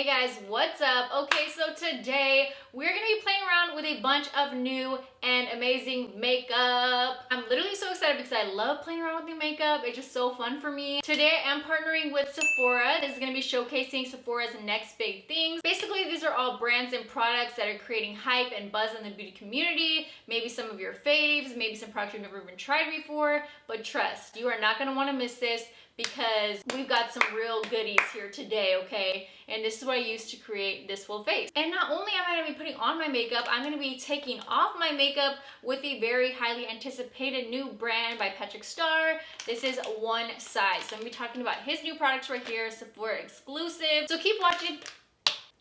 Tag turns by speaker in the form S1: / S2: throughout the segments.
S1: Hey guys, what's up? Okay, so today we're gonna be playing around with a bunch of new and amazing makeup. I'm literally so excited because I love playing around with new makeup. It's just so fun for me. Today I'm partnering with Sephora. This is gonna be showcasing Sephora's next big things. Basically, these are all brands and products that are creating hype and buzz in the beauty community. Maybe some of your faves, maybe some products you've never even tried before, but trust, you are not gonna wanna miss this because we've got some real goodies here today, okay? And this is what I used to create this full face. And not only am I gonna be putting on my makeup, I'm gonna be taking off my makeup with a very highly anticipated new brand by Patrick Starr. This is One Size. So I'm gonna be talking about his new products right here, Sephora exclusive. So keep watching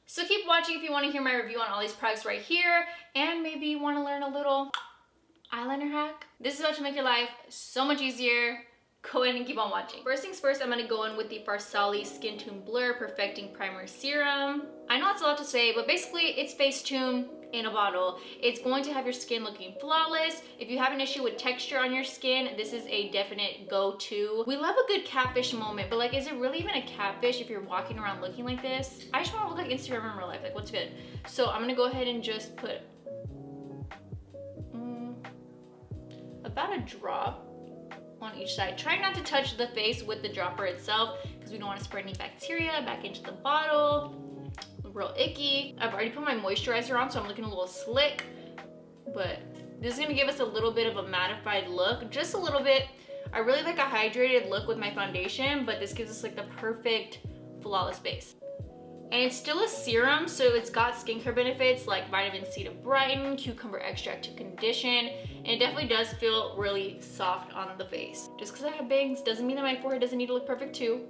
S1: if you wanna hear my review on all these products right here, and maybe you wanna learn a little eyeliner hack. This is about to make your life so much easier. Go ahead and keep on watching. First things first, I'm gonna go in with the Farsali Skin Tune Blur Perfecting Primer Serum. I know it's a lot to say, but basically it's face tune in a bottle. It's going to have your skin looking flawless. If you have an issue with texture on your skin, this is a definite go-to. We love a good catfish moment, but like, is it really even a catfish if you're walking around looking like this? I just wanna look like Instagram in real life, like what's good? So I'm gonna go ahead and just put about a drop on each side. Try not to touch the face with the dropper itself because we don't want to spread any bacteria back into the bottle. Real icky. I've already put my moisturizer on, so I'm looking a little slick, but this is gonna give us a little bit of a mattified look, just a little bit. I really like a hydrated look with my foundation, but this gives us like the perfect flawless base. And it's still a serum, so it's got skincare benefits like vitamin C to brighten, cucumber extract to condition, and it definitely does feel really soft on the face. Just because I have bangs doesn't mean that my forehead doesn't need to look perfect too.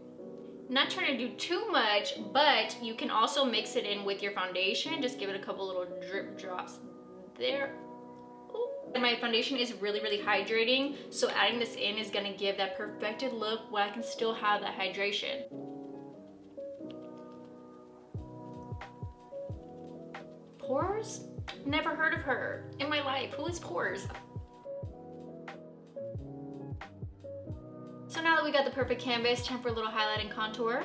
S1: Not trying to do too much, but you can also mix it in with your foundation. Just give it a couple little drip drops there. Ooh. And my foundation is really, really hydrating, so adding this in is gonna give that perfected look while I can still have that hydration. Pores? Never heard of her in my life. Who is Pores? So now that we got the perfect canvas, time for a little highlight and contour.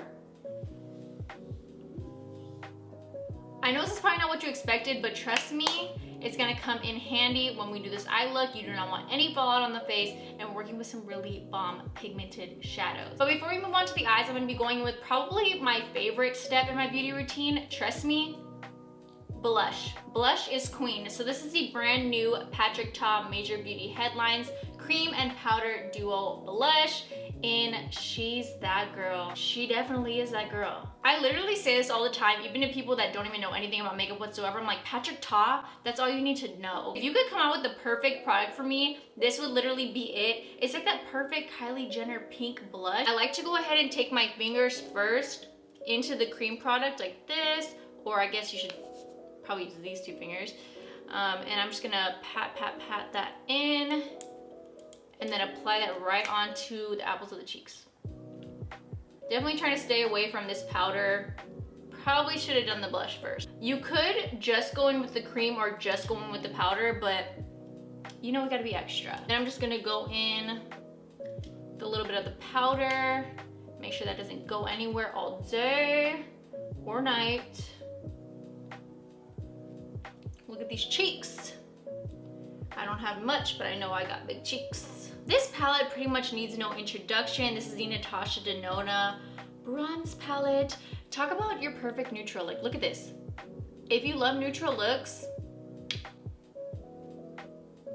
S1: I know this is probably not what you expected, but trust me, it's gonna come in handy when we do this eye look. You do not want any fallout on the face, and we're working with some really bomb pigmented shadows. But before we move on to the eyes, I'm gonna be going with probably my favorite step in my beauty routine. Trust me, blush. Blush is queen. So this is the brand new Patrick Starr Major Beauty Headlines Cream and Powder Duo Blush in She's That Girl. She definitely is that girl. I literally say this all the time, even to people that don't even know anything about makeup whatsoever. I'm like, Patrick Starr, that's all you need to know. If you could come out with the perfect product for me, this would literally be it. It's like that perfect Kylie Jenner pink blush. I like to go ahead and take my fingers first into the cream product like this, or I guess you should probably use these two fingers. And I'm just gonna pat that in, and then apply that right onto the apples of the cheeks. Definitely trying to stay away from this powder. Probably should have done the blush first. You could just go in with the cream or just go in with the powder, but you know we gotta be extra. Then I'm just gonna go in with a little bit of the powder. Make sure that doesn't go anywhere all day or night. Look at these cheeks. I don't have much, but I know I got big cheeks. This palette pretty much needs no introduction. This is the Natasha Denona Bronze Palette. Talk about your perfect neutral look. Look at this. If you love neutral looks,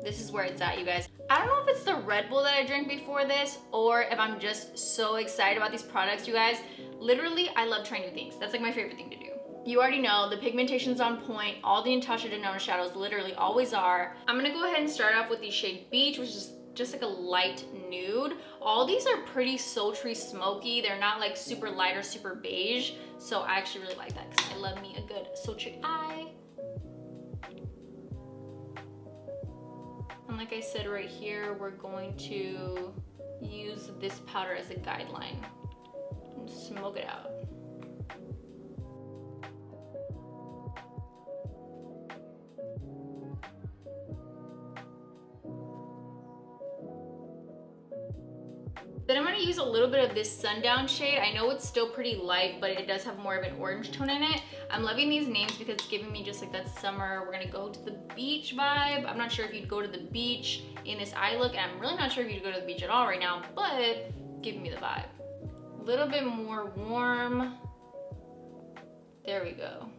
S1: this is where it's at, you guys. I don't know if it's the Red Bull that I drank before this, or if I'm just so excited about these products, you guys. Literally, I love trying new things. That's like my favorite thing to do. You already know the pigmentation's on point. All the Natasha Denona shadows literally always are. I'm gonna go ahead and start off with the shade Beach, which is just like a light nude. All these are pretty sultry smoky. They're not like super light or super beige. So I actually really like that because I love me a good sultry eye. And like I said right here, we're going to use this powder as a guideline and smoke it out. Then I'm gonna use a little bit of this Sundown shade. I know it's still pretty light, but it does have more of an orange tone in it. I'm loving these names because it's giving me just like that summer, we're gonna go to the beach vibe. I'm not sure if you'd go to the beach in this eye look, and I'm really not sure if you'd go to the beach at all right now, but giving me the vibe. A little bit more warm. There we go.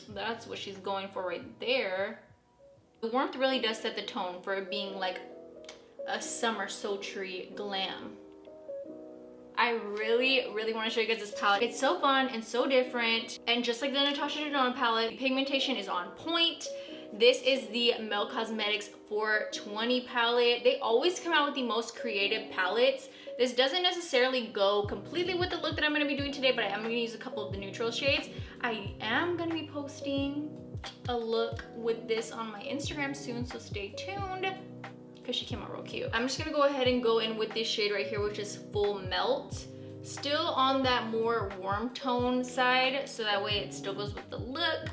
S1: That's what she's going for right there. The warmth really does set the tone for it being like a summer sultry glam. I really want to show you guys this palette. It's so fun and so different, and just like the Natasha Denona palette, the pigmentation is on point. This is the Mel Cosmetics 420 palette. They always come out with the most creative palettes. This doesn't necessarily go completely with the look that I'm going to be doing today, but I am going to use a couple of the neutral shades. I am going to be posting a look with this on my Instagram soon, so stay tuned, because she came out real cute. I'm just gonna go ahead and go in with this shade right here, which is Full Melt. Still on that more warm tone side, so that way it still goes with the look.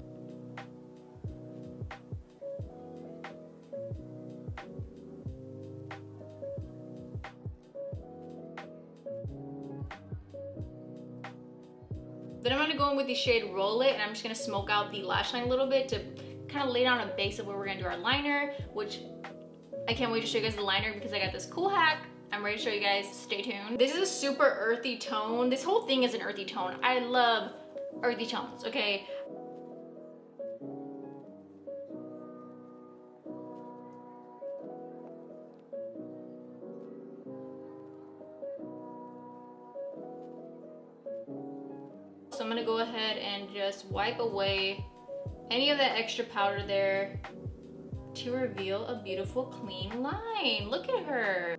S1: Then I'm gonna go in with the shade Roll It, and I'm just gonna smoke out the lash line a little bit to kind of lay down a base of where we're gonna do our liner, which I can't wait to show you guys the liner because I got this cool hack. I'm ready to show you guys. Stay tuned. This is a super earthy tone. This whole thing is an earthy tone. I love earthy tones, okay? So I'm gonna go ahead and just wipe away any of that extra powder there to reveal a beautiful clean line. Look at her.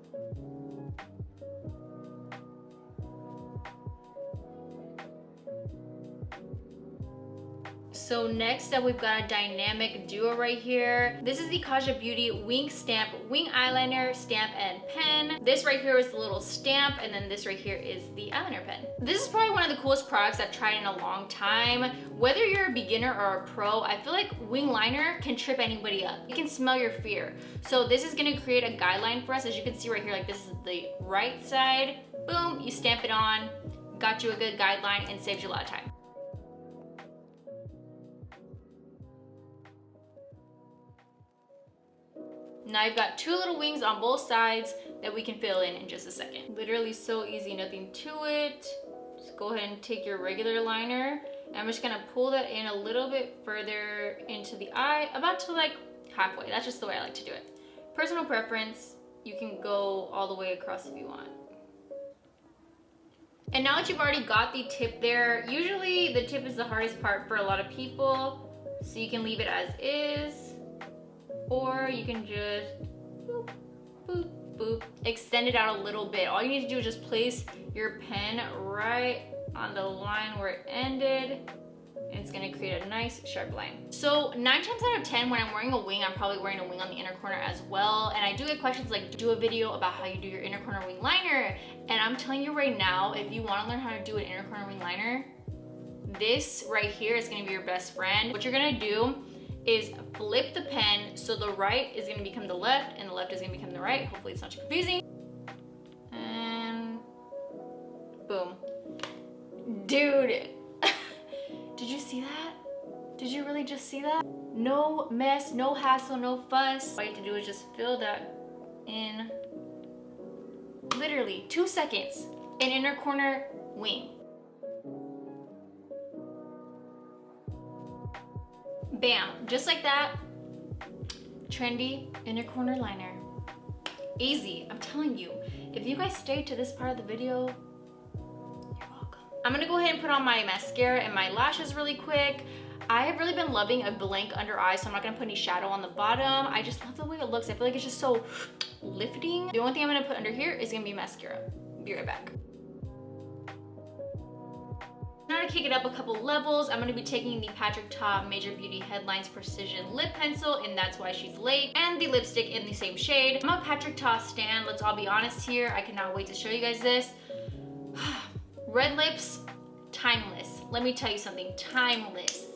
S1: So next up, we've got a dynamic duo right here. This is the Kaja Beauty Wing Stamp Wing Eyeliner Stamp and Pen. This right here is the little stamp, and then this right here is the eyeliner pen. This is probably one of the coolest products I've tried in a long time. Whether you're a beginner or a pro, I feel like wing liner can trip anybody up. You can smell your fear. So this is gonna create a guideline for us. As you can see right here, like this is the right side. Boom, you stamp it on, got you a good guideline and saves you a lot of time. Now I've got two little wings on both sides that we can fill in just a second. Literally so easy, nothing to it. Just go ahead and take your regular liner. I'm just gonna pull that in a little bit further into the eye, about to like halfway. That's just the way I like to do it. Personal preference, you can go all the way across if you want. And now that you've already got the tip there, usually the tip is the hardest part for a lot of people, so you can leave it as is. Or you can just boop, boop, boop, extend it out a little bit. All you need to do is just place your pen right on the line where it ended, and it's gonna create a nice sharp line. So 9 times out of 10, when I'm wearing a wing, I'm probably wearing a wing on the inner corner as well. And I do get questions like, do a video about how you do your inner corner wing liner. And I'm telling you right now, if you wanna learn how to do an inner corner wing liner, this right here is gonna be your best friend. What you're gonna do is flip the pen so the right is gonna become the left and the left is gonna become the right. Hopefully it's not too confusing. And boom. Dude, did you see that? Did you really just see that? No mess, no hassle, no fuss. All you have to do is just fill that in literally 2 seconds. An inner corner wing. Bam, just like that. Trendy inner corner liner. Easy, I'm telling you. If you guys stay to this part of the video, you're welcome. I'm gonna go ahead and put on my mascara and my lashes really quick. I have really been loving a blank under eye, so I'm not gonna put any shadow on the bottom. I just love the way it looks. I feel like it's just so lifting. The only thing I'm gonna put under here is gonna be mascara. Be right back. Now to kick it up a couple levels, I'm gonna be taking the Patrick Ta Major Beauty Headlines Precision Lip Pencil, and That's Why She's Late, and the lipstick in the same shade. I'm a Patrick Ta stan, let's all be honest here. I cannot wait to show you guys this. Red lips, timeless. Let me tell you something, timeless.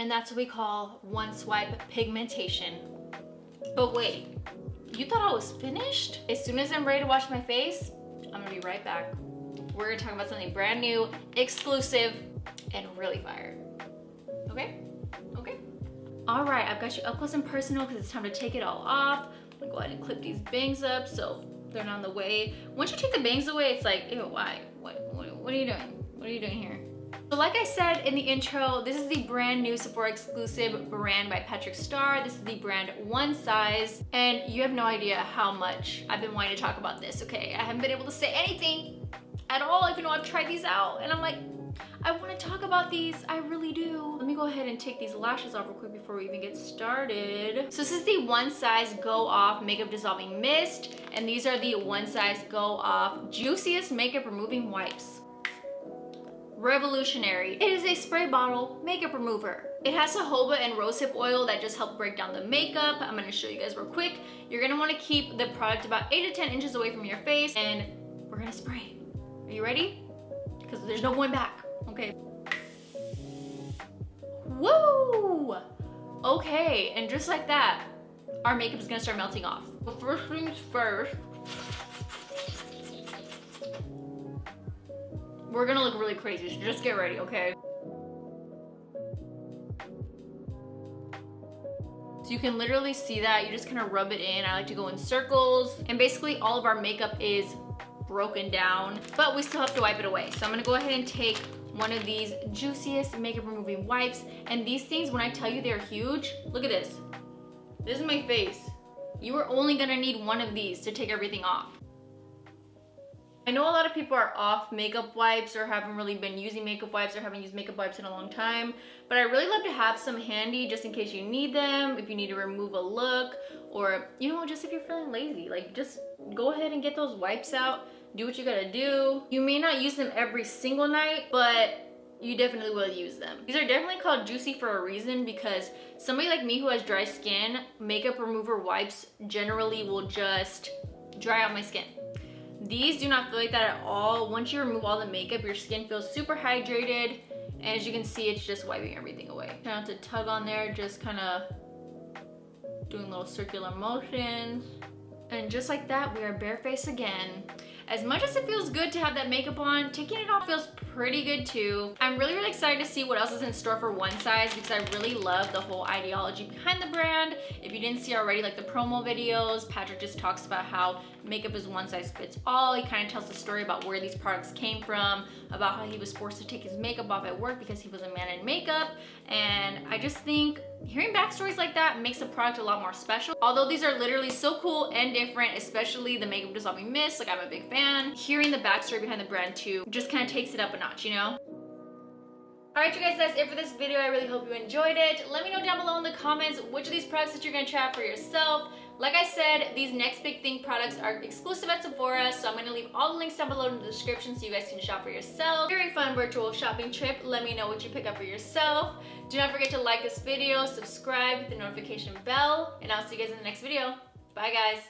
S1: And that's what we call one swipe pigmentation. But wait, you thought I was finished? As soon as I'm ready to wash my face, I'm gonna be right back. We're gonna talk about something brand new, exclusive, and really fire. Okay? Okay? All right, I've got you up close and personal because it's time to take it all off. I'm gonna go ahead and clip these bangs up so they're not in the way. Once you take the bangs away, it's like, ew, why? What are you doing? What are you doing here? So like I said in the intro, this is the brand new Sephora exclusive brand by Patrick Starr. This is the brand One Size, and you have no idea how much I've been wanting to talk about this, okay? I haven't been able to say anything at all, even though I've tried these out, and I'm like, I want to talk about these, I really do. Let me go ahead and take these lashes off real quick before we even get started. So this is the One Size Go Off Makeup Dissolving Mist, and these are the One Size Go Off Juiciest Makeup Removing Wipes. Revolutionary. It is a spray bottle makeup remover. It has jojoba and rosehip oil that just help break down the makeup. I'm gonna show you guys real quick. You're gonna wanna keep the product about 8 to 10 inches away from your face, and we're gonna spray. Are you ready? Because there's no going back, okay? Woo! Okay, and just like that, our makeup is gonna start melting off. But first things first, we're gonna look really crazy, so just get ready, okay? So you can literally see that, you just kind of rub it in. I like to go in circles, and basically all of our makeup is broken down, but we still have to wipe it away. So I'm gonna go ahead and take one of these juiciest makeup removing wipes, and these things, when I tell you they're huge, look at this. This is my face. You are only gonna need one of these to take everything off. I know a lot of people are off makeup wipes or haven't really been using makeup wipes or haven't used makeup wipes in a long time, but I really love to have some handy just in case you need them, if you need to remove a look, or you know, just if you're feeling lazy, like just go ahead and get those wipes out, do what you gotta do. You may not use them every single night, but you definitely will use them. These are definitely called juicy for a reason, because somebody like me who has dry skin, makeup remover wipes generally will just dry out my skin. These do not feel like that at all. Once you remove all the makeup, your skin feels super hydrated, and as you can see, it's just wiping everything away. Try not to tug on there, just kind of doing little circular motions. And just like that, we are barefaced again. As much as it feels good to have that makeup on, taking it off feels pretty good too. I'm really excited to see what else is in store for One Size, because I really love the whole ideology behind the brand. If you didn't see already, like the promo videos, Patrick just talks about how makeup is one size fits all. He kind of tells the story about where these products came from, about how he was forced to take his makeup off at work because he was a man in makeup. And I just think hearing backstories like that makes the product a lot more special. Although these are literally so cool and different, especially the makeup dissolving mist, like I'm a big fan. Hearing the backstory behind the brand too just kind of takes it up a notch, you know? Alright you guys, that's it for this video. I really hope you enjoyed it. Let me know down below in the comments which of these products that you're gonna try out for yourself. Like I said, these next big thing products are exclusive at Sephora, so I'm gonna leave all the links down below in the description so you guys can shop for yourself. Very fun virtual shopping trip. Let me know what you pick up for yourself. Do not forget to like this video, subscribe, hit the notification bell, and I'll see you guys in the next video. Bye guys.